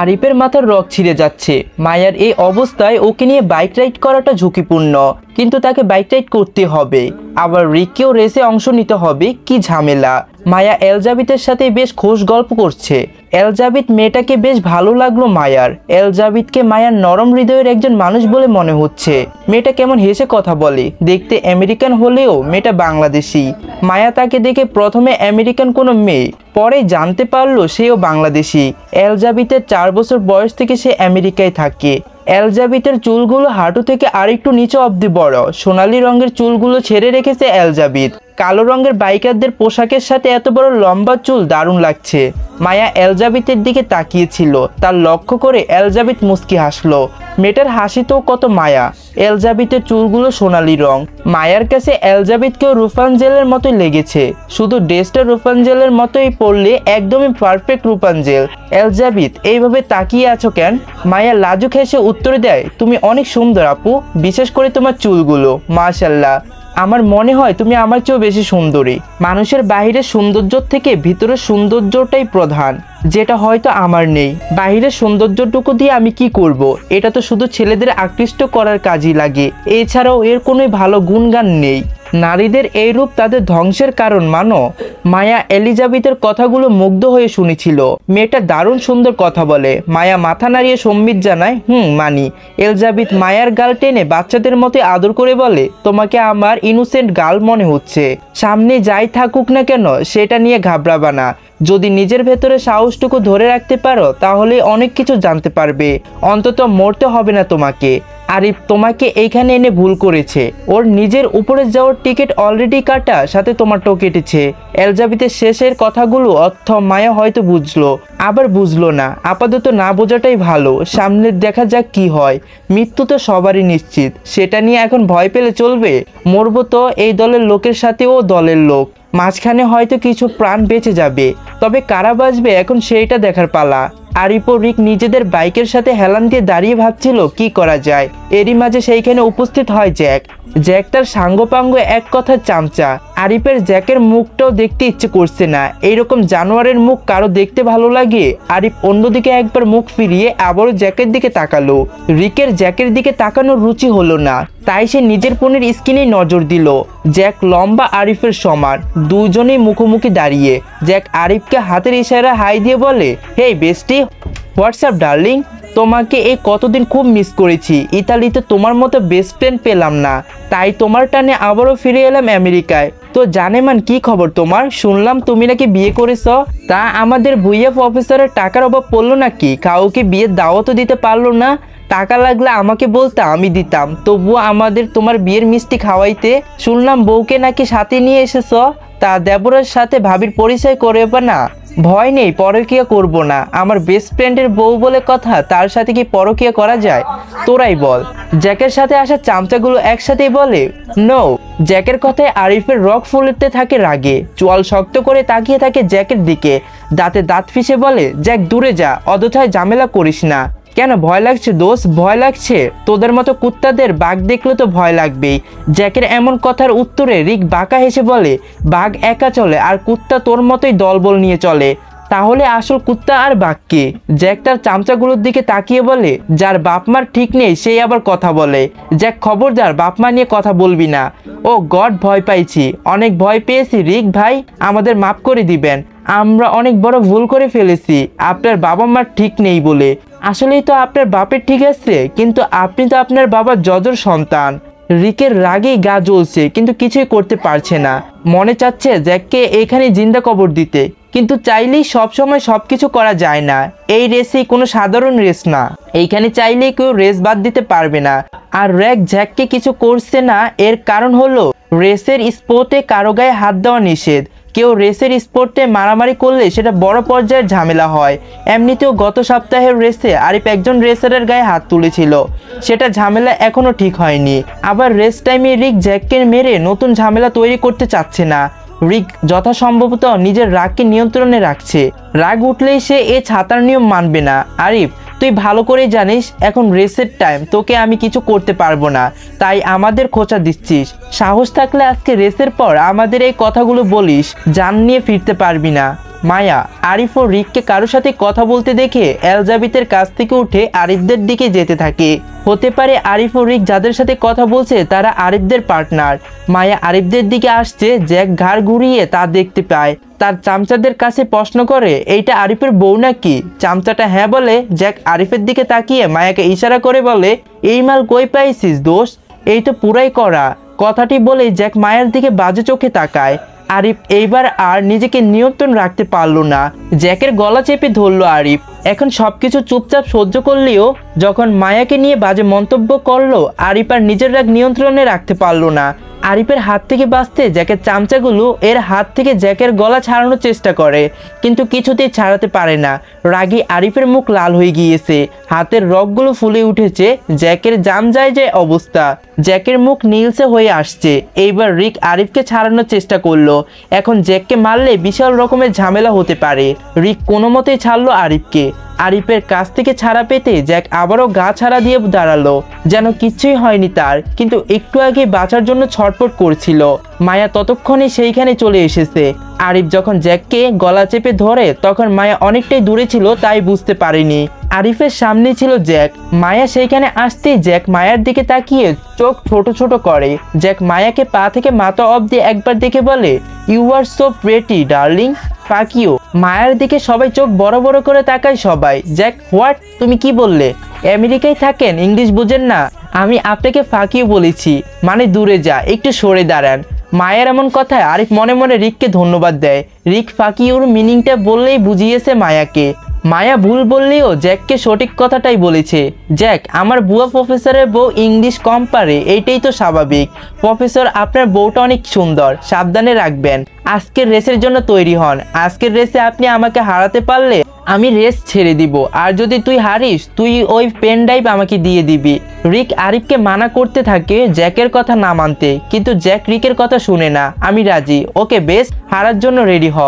আরিফের মাথার রগ ছিঁড়ে যাচ্ছে। মায়ার এই অবস্থায় ওকে নিয়ে বাইক রাইড করাটা ঝুঁকিপূর্ণ, কিন্তু তাকে বাইক রাইড করতে হবে। আবার রিককেও রেসে অংশ নিতে হবে, কি ঝামেলা। মায়া এলজাবিতের সাথে বেশ খোশ গল্প করছে। এলজাবিত মেয়েটাকে বেশ ভালো লাগলো মায়ার। এলজাবিতকে মায়ার নরম হৃদয়ের একজন মানুষ বলে মনে হচ্ছে। মেয়েটা কেমন হেসে কথা বলে, দেখতে আমেরিকান হলেও মেয়েটা বাংলাদেশি। মায়া তাকে দেখে প্রথমে আমেরিকান কোনো মেয়ে, পরে জানতে পারলো সেও বাংলাদেশি। এলজাবিতের 4 বছর বয়স থেকে সে আমেরিকায় থাকে। এলজাবিতের চুলগুলো হাঁটু থেকে আরেকটু নিচে অবধি বড়। সোনালী রঙের চুলগুলো ছেড়ে রেখেছে এলজাবিত। কালো রঙের বাইকারদের পোশাকের সাথে এত বড় লম্বা চুল দারুণ লাগছে। মায়া এলজাবিতের দিকে তাকিয়েছিল, তার লক্ষ্য করে এলজাবিত মুচকি হাসলো। মেয়েটার হাসিতেও কত মায়া। এলজাবিতের চুলগুলো সোনালী রং। মায়ার কাছে এলজাবিতকেও রূপাঞ্জেলের মতোই লেগেছে, শুধু ড্রেসটা রূপাঞ্জেলের মতোই পরলে একদমই পারফেক্ট রূপাঞ্জেল। এলজাবিত এইভাবে তাকিয়ে আছো কেন? মায়া লাজুক হেসে উত্তর দেয়, তুমি অনেক সুন্দর আপু, বিশেষ করে তোমার চুলগুলো, মাশাআল্লাহ। আমার মনে হয় তুমি আমার চেয়েও বেশি সুন্দরী। মানুষের বাহিরের সৌন্দর্য থেকে ভিতরের সৌন্দর্যটাই প্রধান, যেটা হয়তো আমার নেই। বাহিরের সৌন্দর্যটুকু দিয়ে আমি কি করব? এটা তো শুধু ছেলেদের আকৃষ্ট করার কাজই লাগে, এছাড়াও এর কোনো ভালো গুণগান নেই। নারীদের এই রূপ তাদের ধ্বংসের কারণ মানো। মায়া এলিজাবেথের কথাগুলো মুগ্ধ হয়ে শুনেছিল। মেয়েটা দারুণ সুন্দর কথা বলে। মায়া মাথা নাড়িয়ে সম্মিত জানায়, মানি। এলিজাবেথ মায়ার গাল টেনে বাচ্চাদের মতো আদর করে বলে, তোমাকে আমার ইনোসেন্ট গাল মনে হচ্ছে। সামনে যাই থাকুক না কেন সেটা নিয়ে ঘাবড়াবা না। যদি নিজের ভেতরে সাহসটুকু ধরে রাখতে পারো তাহলে অনেক কিছু জানতে পারবে। অন্তত মরতে হবে না তোমাকে। আরিফ তোমাকে এইখানে এনে ভুল করেছে। ওর নিজের উপরে যাওয়ার টিকিট অলরেডি কাটা, সাথে তোমারটাও কেটেছে। এলিজাবেথের শেষের কথাগুলো অর্থ মায়া হয়তো বুঝলো, আবার বুঝলো না। আপাতত না বোঝাটাই ভালো, সামনে দেখা যাক কি হয়। মৃত্যু তো সবারই নিশ্চিত, সেটা নিয়ে এখন ভয় পেলে চলবে? মরবো তো এই দলের লোকের সাথেও দলের লোক, মাঝখানে হয়তো কিছু প্রাণ বেঁচে যাবে, তবে কারা বাঁচবে এখন সেইটা দেখার পালা। আরিফ ও রিক নিজেদের বাইকের সাথে হেলান দিয়ে দাঁড়িয়ে ভাবছিল কি করা যায়। এরই মাঝে সেইখানে উপস্থিত হয় জ্যাক। জ্যাক তার সাঙ্গপাঙ্গ এক কথার চামচা। আরিফের জ্যাকের মুখটাও দেখতে ইচ্ছে করছে না। এইরকম জানোয়ারের মুখ কারো দেখতে ভালো লাগে? আরিফ অন্যদিকে একবার মুখ ফিরিয়ে আবারও জ্যাকের দিকে তাকালো। রিকের জ্যাকের দিকে তাকানোর রুচি হলো না, তাই সে নিজের ফোনের স্ক্রিনে নজর দিল। জ্যাক লম্বা আরিফের সমান, দুজনেই মুখোমুখি দাঁড়িয়ে। জ্যাক আরিফকে হাতের ইশারা হাই দিয়ে বলে, হেই বেস্টি, হোয়াটসঅ্যাপ ডার্লিং। তোমাকে এই কতদিন খুব মিস করেছি। ইতালিতে তোমার মতো বেস্ট ফ্রেন্ড পেলাম না, তাই তোমার টানে আবারও ফিরে এলাম আমেরিকায়। তো জানেমান কি খবর তোমার? শুনলাম তুমি নাকি বিয়ে করেছ। তা আমাদের ভুইয়া অফিসারের টাকার অভাব পড়লো নাকি? কাউকে বিয়ের দাওয়াতও দিতে পারলো না? টাকা লাগলে আমাকে বলতে, আমি দিতাম। তবুও আমাদের তোমার বিয়ের মিষ্টি খাওয়াইতে। শুনলাম বউকে নাকি সাথে নিয়ে এসেছ। তা দেবরের সাথে ভাবির পরিচয় করবে না? ভয় নেই, পরকীয়া করব না। আমার বেস্ট ফ্রেন্ডের বউ বলে কথা, তার সাথে কি পরকীয়া করা যায়? তোরাই বল। জ্যাকের সাথে আসা চামচাগুলো একসাথেই বলে, নো। জ্যাকের কথায় আরিফের রক ফুলতে থাকে রাগে। চোয়াল শক্ত করে তাকিয়ে থাকে জ্যাকের দিকে, দাঁতে দাঁত ফিসে বলে, জ্যাক দূরে যা, অযথায় ঝামেলা করিস না। কেন ভয় লাগছে দোস্ত? ভয় লাগছে? তোদের মতো কুত্তাদের বাঘ দেখলে তো ভয় লাগবেই। জ্যাকের এমন কথার উত্তরে রিক বাঁকা হেসে বলে, বাঘ একা চলে আর কুত্তা তোর মতোই দলবল নিয়ে চলে। তাহলে আসল কুত্তা আর বাঘ কে? জ্যাক তার চামচাগুলোর দিকে তাকিয়ে বলে, যার বাপমার ঠিক নেই সেই আবার কথা বলে। জ্যাক খবরদার বাপমা নিয়ে কথা বলবি না। ও গড, ভয় পাইছি, অনেক ভয় পেয়েছি রিক ভাই, আমাদের মাফ করে দিবেন। আমরা অনেক বড় ভুল করে ফেলেছি আপনার বাবা মার ঠিক নেই বলে। আসলেই তো আপনার বাপের ঠিক আছে, কিন্তু আপনি তো আপনার বাবার যজর সন্তান। রিকের রাগেই গা জ্বলছে, কিন্তু কিছুই করতে পারছে না। মনে চাচ্ছে জ্যাককে এখানে জিন্দা কবর দিতে, কিন্তু চাইলেই সবসময় সবকিছু করা যায় না। এই রেসে কোনো সাধারণ রেস না, এইখানে চাইলেই কেউ রেস বাদ দিতে পারবে না। আর র্যাক জ্যাককে কিছু করছে না, এর কারণ হলো রেসের স্পোর্টে কারো গায়ে হাত দেওয়া নিষেধ। কেউ রেসের স্পোর্টে মারামারি করলে সেটা বড় পর্যায়ের ঝামেলা হয়। এমনিতেও গত সপ্তাহের রেসে আরিফ একজন রেসারের গায়ে হাত তুলেছিল, সেটা ঝামেলা এখনো ঠিক হয়নি। আবার রেস টাইমে রিক জ্যাককে মেরে নতুন ঝামেলা তৈরি করতে চাচ্ছে না। রিক যথাসম্ভবত নিজের রাগকে নিয়ন্ত্রণে রাখছে। রাগ উঠলেই সে এ ছাতার নিয়ম মানবে না। আরিফ, তুই ভালো করে জানিস এখন রেসের টাইম, তোকে আমি কিছু করতে পারবো না, তাই আমাদের খোঁচা দিচ্ছিস। সাহস থাকলে আজকে রেসের পর আমাদের এই কথাগুলো বলিস, জান নিয়ে ফিরতে পারবি না। মায়া আরিফ ও রিককে কারোর সাথে কথা বলতে দেখে এলজাবিথের কাছ থেকে উঠে আরিফদের দিকে যেতে থাকে। হতে পারে আরিফ ও রিক যাদের সাথে কথা বলছে তারা আরিফদের পার্টনার। মায়া আরিফদের দিকে আসছে, জ্যাক ঘাড় ঘুরিয়ে তা দেখতে পায়। তার চামচাদের কাছে প্রশ্ন করে, এইটা আরিফের বউ নাকি? চামচাটা হ্যাঁ বলে। জ্যাক আরিফের দিকে তাকিয়ে মায়াকে ইশারা করে বলে, এই মাল কই পাইছিস দোস্ত? এই তো পুরাই করা। কথাটি বলে জ্যাক মায়ের দিকে বাজে চোখে তাকায়। আরিফ এইবার আর নিজেকে নিয়ন্ত্রণ রাখতে পারল না, জ্যাকের গলা চেপে ধরল আরিফ। এখন সবকিছু চুপচাপ সহ্য করলেও যখন মায়াকে নিয়ে বাজে মন্তব্য করলো, আরিফ আর নিজের রাগ নিয়ন্ত্রণে রাখতে পারলো না। আরিফের হাত থেকে বাঁচতে জ্যাকের চামচাগুলো এর হাত থেকে জ্যাকের গলা ছাড়ানোর চেষ্টা করে, কিন্তু কিছুতেই ছাড়াতে পারে না। রাগী আরিফের মুখ লাল হয়ে গিয়েছে, হাতের রগগুলো ফুলে উঠেছে, জ্যাকের জাম যায় যে অবস্থা। জ্যাকের মুখ নীলসে হয়ে আসছে। এইবার রিক আরিফকে ছাড়ানোর চেষ্টা করলো। এখন জ্যাককে মারলে বিশাল রকমের ঝামেলা হতে পারে। রিক কোনো মতেই ছাড়লো আরিফকে। আরিফের কাছ থেকে ছাড়া পেতে জ্যাক আবারও গা ছাড়া দিয়ে দাঁড়ালো, যেন কিচ্ছুই হয়নি তার, কিন্তু একটু আগে বাঁচার জন্য ছটফট করছিল। মায়া ততক্ষণে সেইখানে চলে এসেছে। আরিফ যখন জ্যাককে গলা চেপে ধরে তখন মায়া অনেকটাই দূরে ছিল, তাই বুঝতে পারেনি। আরিফের সামনে ছিল জ্যাক। মায়া সেইখানে আসতেই জ্যাক মায়ার দিকে তাকিয়ে চোখ ছোট ছোট করে। জ্যাক মায়াকে পা থেকে মাথা অবধি একবার দেখে বলে, you are so pretty darling, fuck you. মায়ার দিকে সবাই চোখ বড় বড় করে তাকায় সবাই। Jack, what? তুমি কি বললে? আমেরিকায় থাকেন, ইংলিশ বুঝেন না? আমি আপনাকে ফাক ইউ বলেছি, মানে দূরে যা, একটু সরে দাঁড়ান। মায়ের এমন কথায় আরিফ মনে মনে রিককে ধন্যবাদ দেয়। রিক ফাক ইউর মিনিংটা বললেই বুঝিয়েছে মায়াকে। মায়া ভুল বললেও জ্যাককে সঠিক কথাটাই বলেছে। জ্যাক, আমার বুয়া প্রফেসরের বউ ইংলিশ কম পারে, এইটাই তো স্বাভাবিক। প্রফেসর, আপনার বউটা অনেক সুন্দর, সাবধানে রাখবেন। আজকের রেসের জন্য তৈরি হন। আজকের রেসে আপনি আমাকে হারাতে পারলে আমি রেস ছেড়ে দিব, আর যদি তুই হারিস তুই ওই পেন ড্রাইভ আমাকে দিয়ে দিবি। রিক আরিফকে মানা করতে থাকে জ্যাকের কথা না মানতে, কিন্তু জ্যাক রিকের কথা শুনে না। আমি রাজি, ওকে বেশ, হারার জন্য রেডি হ।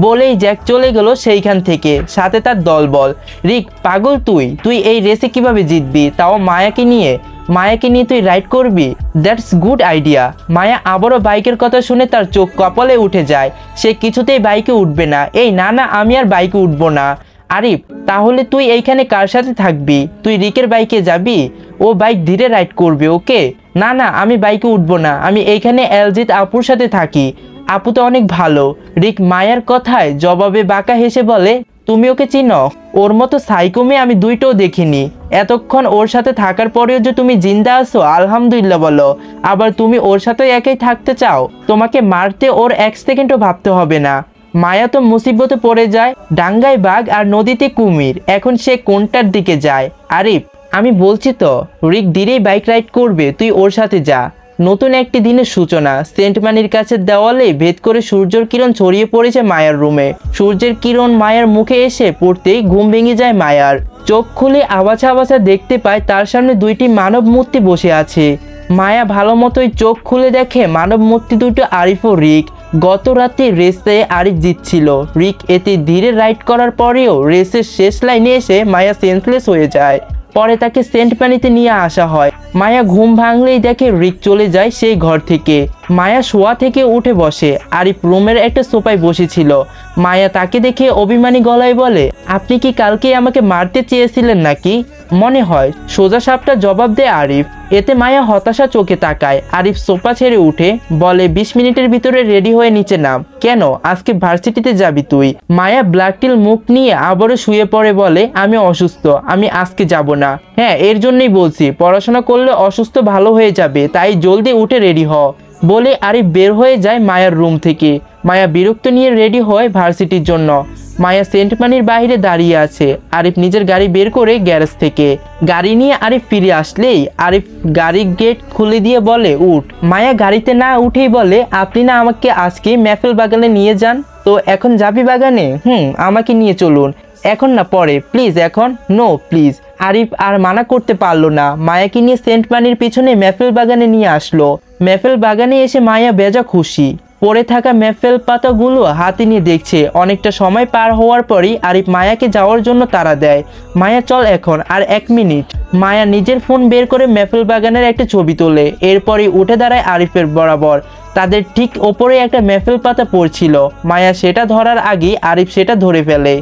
বলেই জ্যাক চলে গেল সেইখান থেকে, সাথে তার দলবল। রিক, পাগল তুই এই রেসে কিভাবে জিতবি, তাও মায়াকে নিয়ে? মায়াকে নিয়ে তুই রাইড করবি? That's good idea. মায়া আবারও বাইকের কথা শুনে তার চোখ কপালে উঠে যায়। সে কিছুতেই বাইকে উঠবে না। এই না, আমি আর বাইকে উঠবো না। আরিফ, তাহলে তুই এইখানে কার সাথে থাকবি? তুই রিকের বাইকে যাবি? ও বাইক ধীরে রাইড করবে, ওকে? না, আমি বাইকে উঠবো না, আমি এইখানে এলজিৎ আপুর সাথে থাকি। আপু তো অনেক ভালো। রিক মায়ার কথায় জবাবে বাঁকা হেসে বলে, তুমি ওকে চিনো? ওর মতো সাইকো মেয়ে আমি দুইটাও দেখিনি। এতক্ষণ ওর সাথে থাকার পরেও যে তুমি জিন্দা আছো, আলহামদুলিল্লাহ বলো। আবার তুমি ওর সাথে একাই থাকতে চাও? তোমাকে মারতে ওর এক সেকেন্ডও ভাবতে হবে না। মায়া তো মুসিবতে পড়ে যায়, ডাঙ্গায় বাঘ আর নদীতে কুমির। এখন সে কোনটার দিকে যায়? আরিফ, আমি বলছি তো, রিক ধীরেই বাইক রাইড করবে, তুই ওর সাথে যা। নতুন একটি দিনের সূচনা। সেন্টমানির কাছে দেওয়ালে ভেদ করে সূর্যের কিরণ ছড়িয়ে পড়েছে মায়ার রুমে। সূর্যের কিরণ মায়ার মুখে এসে পড়তেই ঘুম ভেঙে যায় মায়ার। চোখ খুলে আবাছা আবাছা দেখতে পায় তার সামনে দুইটি মানব মূর্তি বসে আছে। মায়া ভালো মতোই চোখ খুলে দেখে মানব মূর্তি দুটো আরিফ ও রিক। গত রাতে রেসে আরিফ জিতছিল। রিক এতে ধীরে রাইড করার পরেও রেসের শেষ লাইনে এসে মায়া সেন্সলেস হয়ে যায়। পরে তাকে সেন্ট পানিতে নিয়ে আসা হয়। মায়া ঘুম ভাঙলেই দেখে রিক চলে যায় সেই ঘর থেকে। মায়া শোয়া থেকে উঠে বসে। আরিফ রুমের একটা সোফায় বসেছিল। মায়া তাকে দেখে অভিমানী গলায় বলে, আপনি কি কালকে আমাকে মারতে চেয়েছিলেন নাকি? মনে হয়, সোজা সাপটা জবাব দেয় আরিফ। এতে মায়া হতাশা চোখে তাকায়। আরিফ সোফা ছেড়ে উঠে বলে, 20 মিনিটের ভিতরে রেডি হয়ে নিচে নাম। কেন, আজকে ভার্সিটিতে যাবি তুই? মায়া ব্ল্যাকটিল মুখ নিয়ে আবারও শুয়ে পড়ে বলে, আমি অসুস্থ, আমি আজকে যাব না। হ্যাঁ, এর জন্যই বলছি, পড়াশোনা করলে অসুস্থ ভালো হয়ে যাবে, তাই জলদি উঠে রেডি হ। বলে আরিফ বের হয়ে যায় মায়ার রুম থেকে। মায়া বিরক্ত নিয়ে রেডি হয় ভার্সিটির জন্য। মায়া সেন্ট মানির বাইরে দাঁড়িয়ে আছে। আরিফ নিজের গাড়ি বের করে গ্যারেজ থেকে গাড়ি নিয়ে আরিফ ফিরে আসলেই আরিফ গাড়ির গেট খুলে দিয়ে বলে, উঠ। মায়া গাড়িতে না উঠেই বলে, আপনি না আমাকে আজকে মেফেল বাগানে নিয়ে যান, তো এখন যাবি বাগানে? আমাকে নিয়ে চলুন। এখন না, পরে, প্লিজ। এখন নো, প্লিজ। আরিফ আর মানা করতে পারলো না। মায়াকে নিয়ে সেন্ট মানির পিছনে মেফেল বাগানে নিয়ে আসলো। মেফেল বাগানে এসে মায়া বেজা খুশি। পড়ে থাকা মেফেল পাতাগুলো হাতে নিয়ে দেখছে। অনেকটা সময় পার হওয়ার পরই আরিফ মায়াকে যাওয়ার জন্য তাড়া দেয়। মায়া চল এখন, আর 1 মিনিট। মায়া নিজের ফোন বের করে মেফেল বাগানের একটা ছবি তোলে। এরপরই উঠে দাঁড়ায় আরিফের বরাবর। তাদের ঠিক ওপরে একটা মেফেল পাতা পড়ছিল। মায়া সেটা ধরার আগেই আরিফ সেটা ধরে ফেলে।